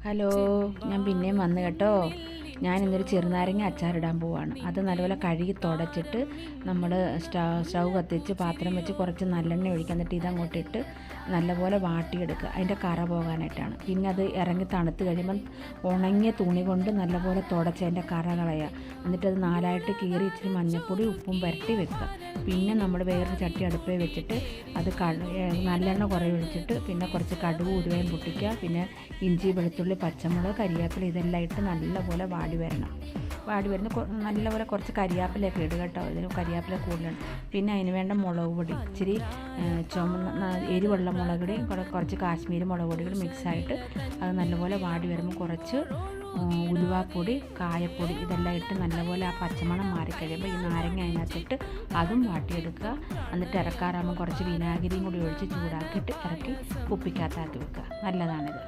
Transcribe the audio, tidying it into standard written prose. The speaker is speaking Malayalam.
ഹലോ, ഞാൻ പിന്നെയും വന്നു കേട്ടോ. ഞാൻ ഇന്നൊരു ചെറുനാരങ്ങ അച്ചാറിടാൻ പോവാണ്. അത് നല്ലപോലെ കഴുകി തുടച്ചിട്ട് നമ്മൾ സ്റ്റൗ കത്തിച്ച് പാത്രം വെച്ച് കുറച്ച് നല്ലെണ്ണ ഒഴിക്കുക. എന്നിട്ട് ഇതങ്ങോട്ട് ഇട്ട് നല്ലപോലെ വാട്ടിയെടുക്കുക, അതിൻ്റെ കറ പോകാനായിട്ടാണ്. പിന്നെ അത് ഇറങ്ങി തണുത്ത് കഴിയുമ്പം ഉണങ്ങിയ തുണി കൊണ്ട് നല്ലപോലെ തുടച്ച് അതിൻ്റെ കറ കളയുക. എന്നിട്ടത് നാലായിട്ട് കീറി ഇച്ചിരി മഞ്ഞൾപ്പൊടി ഉപ്പും പുരട്ടി വെക്കുക. പിന്നെ നമ്മൾ വേറൊരു ചട്ടി അടുപ്പിൽ വെച്ചിട്ട് അത് നല്ലെണ്ണ കുറേ ഒഴിച്ചിട്ട് പിന്നെ കുറച്ച് കടുക് ഉലുവയും പൊട്ടിക്കുക. പിന്നെ ഇഞ്ചി വെളുത്തുള്ളി പച്ചമുളക് കരിവേപ്പില ഇതെല്ലാം ഇട്ട് നല്ലപോലെ വാടി വരുന്ന നല്ലപോലെ കുറച്ച് കരിവേപ്പിലയൊക്കെ ഇടുക കേട്ടോ. ഇതിന് കരിവേപ്പില കൂടുതലാണ്. പിന്നെ അതിന് വേണ്ട മുളക് പൊടി ഇച്ചിരി എരിവുള്ള മുളക് പൊടി കുറച്ച് കാശ്മീരി മുളക് പൊടികൾ മിക്സായിട്ട് അത് നല്ലപോലെ വാടി വരുമ്പോൾ കുറച്ച് ഉലുവാപ്പൊടി കായപ്പൊടി ഇതെല്ലാം ഇട്ട് നല്ലപോലെ ആ പച്ചമണം മാറിക്കഴിയുമ്പോൾ ഈ നാരങ്ങ അതിനകത്തിട്ട് അതും വാട്ടിയെടുക്കുക. എന്നിട്ട് ഇറക്കാറാകുമ്പോൾ കുറച്ച് വിനാഗിരിയും കൂടി ഒഴിച്ച് ചൂടാക്കിയിട്ട് ഇറക്കി കുപ്പിക്കകത്താക്കി വെക്കുക. നല്ലതാണിത്.